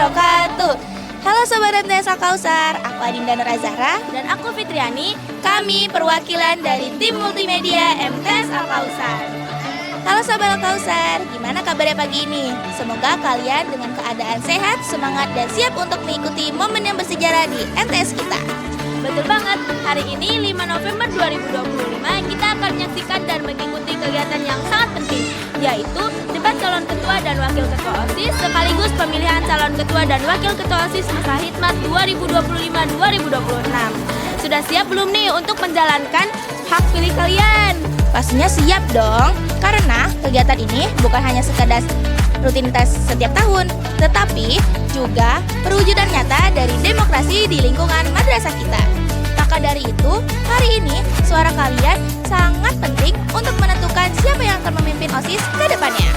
wabarakatuh. Halo Sobat MTS Al-Kausar, aku Adinda Nur Azahra. Dan aku Fitriani. Kami perwakilan dari tim multimedia MTS Al-Kausar. Halo Sobat Al-Kausar, gimana kabarnya pagi ini? Semoga kalian dengan keadaan sehat, semangat, dan siap untuk mengikuti momen yang bersejarah di MTS kita. Betul banget, hari ini 5 November 2025 kita akan menyaksikan dan mengikuti kegiatan yang sangat penting, yaitu debat calon ketua dan wakil ketua OSIS sekaligus pemilihan calon ketua dan wakil ketua OSIS masa hikmat 2025-2026. Sudah siap belum nih untuk menjalankan hak pilih kalian? Pastinya siap dong, karena kegiatan ini bukan hanya sekedar rutinitas setiap tahun, tetapi juga perwujudan nyata dari demokrasi di lingkungan madrasah kita. Maka dari itu, hari ini suara kalian sangat penting untuk menentukan siapa yang akan memimpin OSIS ke depannya.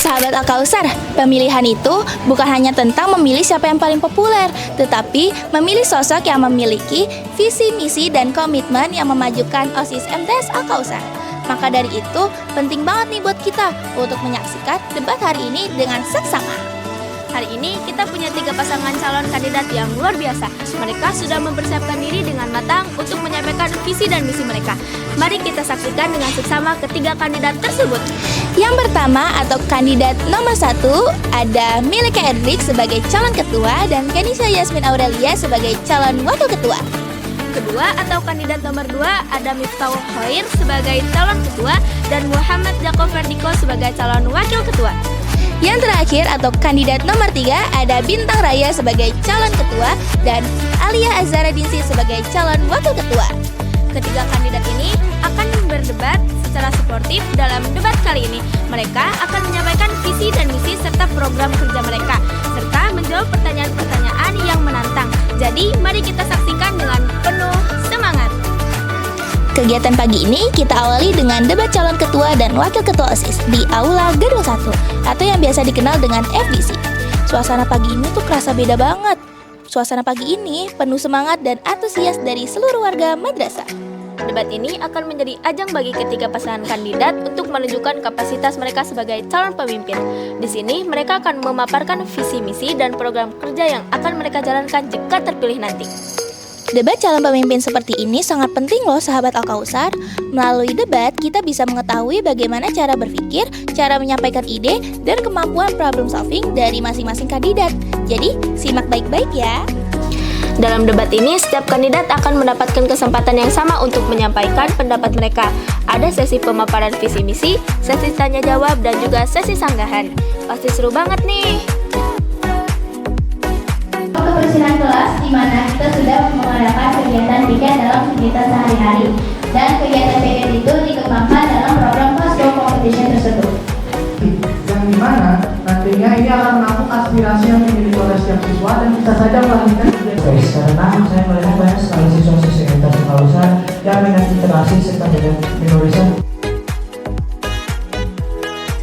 Sahabat Al-Kausar, pemilihan itu bukan hanya tentang memilih siapa yang paling populer, tetapi memilih sosok yang memiliki visi, misi, dan komitmen yang memajukan OSIS MTS Al-Kausar. Maka dari itu, penting banget nih buat kita untuk menyaksikan debat hari ini dengan seksama. Hari ini kita punya 3 pasangan calon kandidat yang luar biasa. Mereka sudah mempersiapkan diri dengan matang untuk menyampaikan visi dan misi mereka. Mari kita saksikan dengan seksama ketiga kandidat tersebut. Yang pertama atau kandidat nomor 1 ada Milika Edric sebagai calon ketua dan Kenisha Yasmin Aurelia sebagai calon wakil ketua. Kedua atau kandidat nomor 2 ada Miftahul Khair sebagai calon ketua dan Muhammad Jako Verdiko sebagai calon wakil ketua. Yang terakhir atau kandidat nomor 3 ada Bintang Raya sebagai calon ketua dan Alia Azhara Dinsi sebagai calon wakil ketua. Ketiga kandidat ini akan berdebat secara sportif dalam debat kali ini. Mereka akan menyampaikan visi dan misi serta program kerja mereka, serta menjawab pertanyaan-pertanyaan yang menantang. Jadi, mari kita saksikan dengan penuh semangat. Kegiatan pagi ini kita awali dengan debat calon ketua dan wakil ketua OSIS di Aula Gedung 1 atau yang biasa dikenal dengan FBC. Suasana pagi ini tuh kerasa beda banget. Suasana pagi ini penuh semangat dan antusias dari seluruh warga madrasah. Debat ini akan menjadi ajang bagi ketiga pasangan kandidat untuk menunjukkan kapasitas mereka sebagai calon pemimpin. Di sini mereka akan memaparkan visi misi dan program kerja yang akan mereka jalankan jika terpilih nanti. Debat calon pemimpin seperti ini sangat penting loh sahabat Al-Kausar. Melalui debat kita bisa mengetahui bagaimana cara berpikir, cara menyampaikan ide, dan kemampuan problem solving dari masing-masing kandidat. Jadi simak baik-baik ya. Dalam debat ini, setiap kandidat akan mendapatkan kesempatan yang sama untuk menyampaikan pendapat mereka. Ada sesi pemaparan visi misi, sesi tanya jawab, dan juga sesi sanggahan. Pasti seru banget nih. Kebersihan kelas di mana kita sudah mengadakan kegiatan piket dalam kegiatan sehari-hari, dan kegiatan piket itu dikembangkan dalam program classroom competition tersebut. Yang dimana nantinya ini akan menampung aspirasi yang dimiliki oleh setiap siswa dan bisa saja melanjutkan Guys, karena saya melihat banyak sekali siswa-siswi MTS Al-Kausar yang minat literasi serta dengan minoritas.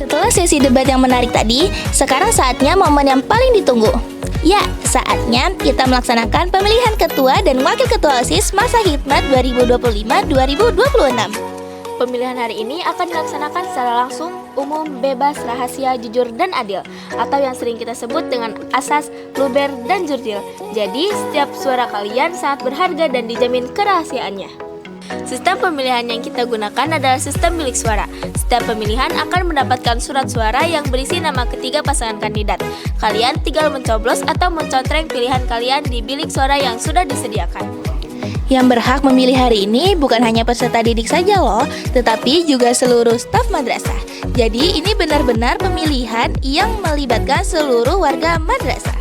Setelah sesi debat yang menarik tadi, sekarang saatnya momen yang paling ditunggu. Ya, saatnya kita melaksanakan pemilihan ketua dan wakil ketua OSIS masa hikmat 2025-2026. Pemilihan hari ini akan dilaksanakan secara langsung, umum, bebas, rahasia, jujur, dan adil, atau yang sering kita sebut dengan asas, luber, dan jurdil. Jadi, setiap suara kalian sangat berharga dan dijamin kerahasiaannya. Sistem pemilihan yang kita gunakan adalah sistem bilik suara. Setiap pemilihan akan mendapatkan surat suara yang berisi nama ketiga pasangan kandidat. Kalian tinggal mencoblos atau mencontreng pilihan kalian di bilik suara yang sudah disediakan. Yang berhak memilih hari ini bukan hanya peserta didik saja loh, tetapi juga seluruh staf madrasah. Jadi ini benar-benar pemilihan yang melibatkan seluruh warga madrasah.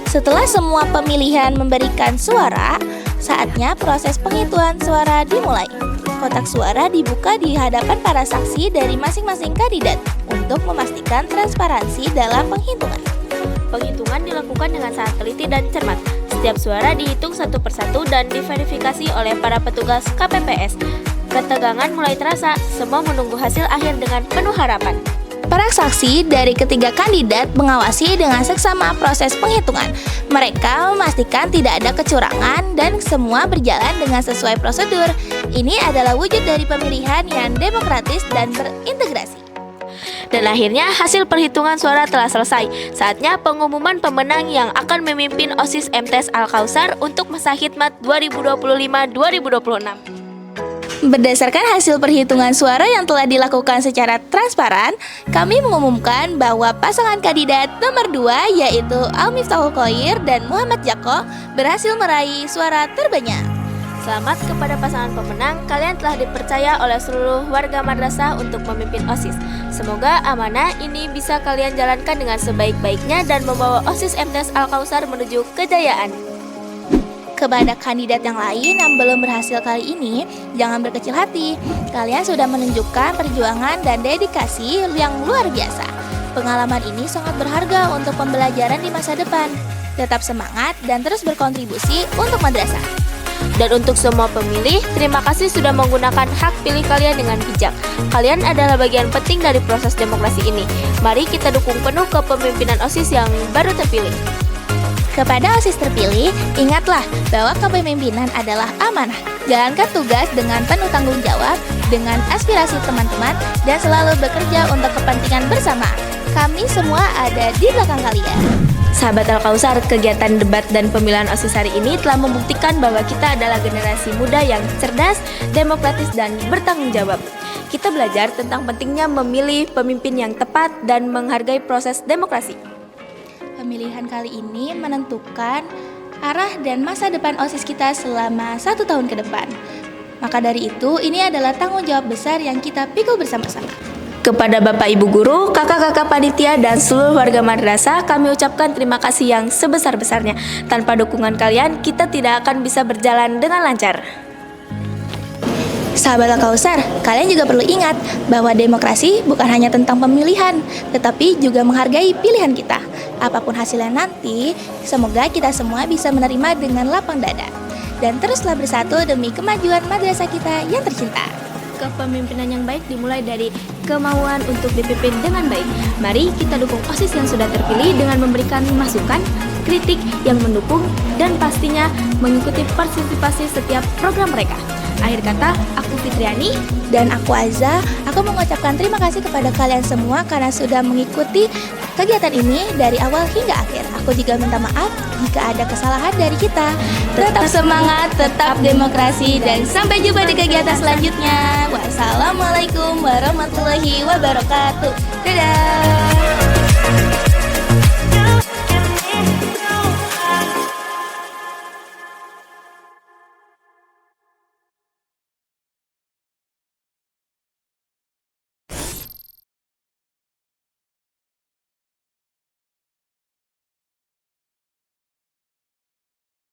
Setelah semua pemilihan memberikan suara, saatnya proses penghitungan suara dimulai. Kotak suara dibuka di hadapan para saksi dari masing-masing kandidat untuk memastikan transparansi dalam penghitungan. Penghitungan dilakukan dengan sangat teliti dan cermat. Setiap suara dihitung satu persatu dan diverifikasi oleh para petugas KPPS. Ketegangan mulai terasa, semua menunggu hasil akhir dengan penuh harapan. Para saksi dari ketiga kandidat mengawasi dengan seksama proses penghitungan. Mereka memastikan tidak ada kecurangan dan semua berjalan dengan sesuai prosedur. Ini adalah wujud dari pemilihan yang demokratis dan berintegrasi. Dan akhirnya hasil perhitungan suara telah selesai. Saatnya pengumuman pemenang yang akan memimpin OSIS MTs Al-Kausar untuk masa khidmat 2025-2026. Berdasarkan hasil perhitungan suara yang telah dilakukan secara transparan, kami mengumumkan bahwa pasangan kandidat nomor 2 yaitu Al-Miftahul Khoir dan Muhammad Jako berhasil meraih suara terbanyak. Selamat kepada pasangan pemenang, kalian telah dipercaya oleh seluruh warga madrasah untuk memimpin OSIS. Semoga amanah ini bisa kalian jalankan dengan sebaik-baiknya dan membawa OSIS MTs Al-Kausar menuju kejayaan. Kepada kandidat yang lain yang belum berhasil kali ini, jangan berkecil hati. Kalian sudah menunjukkan perjuangan dan dedikasi yang luar biasa. Pengalaman ini sangat berharga untuk pembelajaran di masa depan. Tetap semangat dan terus berkontribusi untuk madrasah. Dan untuk semua pemilih, terima kasih sudah menggunakan hak pilih kalian dengan bijak. Kalian adalah bagian penting dari proses demokrasi ini. Mari kita dukung penuh kepemimpinan OSIS yang baru terpilih. Kepada OSIS terpilih, ingatlah bahwa kepemimpinan adalah amanah. Jalankan tugas dengan penuh tanggung jawab, dengan aspirasi teman-teman, dan selalu bekerja untuk kepentingan bersama. Kami semua ada di belakang kalian. Sahabat Al-Kausar, kegiatan debat dan pemilihan OSIS hari ini telah membuktikan bahwa kita adalah generasi muda yang cerdas, demokratis, dan bertanggung jawab. Kita belajar tentang pentingnya memilih pemimpin yang tepat dan menghargai proses demokrasi. Pemilihan kali ini menentukan arah dan masa depan OSIS kita selama 1 tahun ke depan. Maka dari itu, ini adalah tanggung jawab besar yang kita pikul bersama-sama. Kepada Bapak Ibu Guru, kakak-kakak panitia, dan seluruh warga madrasah, kami ucapkan terima kasih yang sebesar-besarnya. Tanpa dukungan kalian, kita tidak akan bisa berjalan dengan lancar. Sahabat Al-Kausar, kalian juga perlu ingat bahwa demokrasi bukan hanya tentang pemilihan, tetapi juga menghargai pilihan kita. Apapun hasilnya nanti, semoga kita semua bisa menerima dengan lapang dada. Dan teruslah bersatu demi kemajuan madrasah kita yang tercinta. Kepemimpinan yang baik dimulai dari kemauan untuk dipimpin dengan baik. Mari kita dukung OSIS yang sudah terpilih dengan memberikan masukan, kritik yang mendukung, dan pastinya mengikuti partisipasi setiap program mereka. Akhir kata, aku Fitriani dan aku Aza. Aku mengucapkan terima kasih kepada kalian semua karena sudah mengikuti kegiatan ini dari awal hingga akhir. Aku juga minta maaf jika ada kesalahan dari kita. Tetap semangat, tetap demokrasi, dan sampai jumpa di kegiatan selanjutnya. Wassalamualaikum warahmatullahi wabarakatuh. Dadah.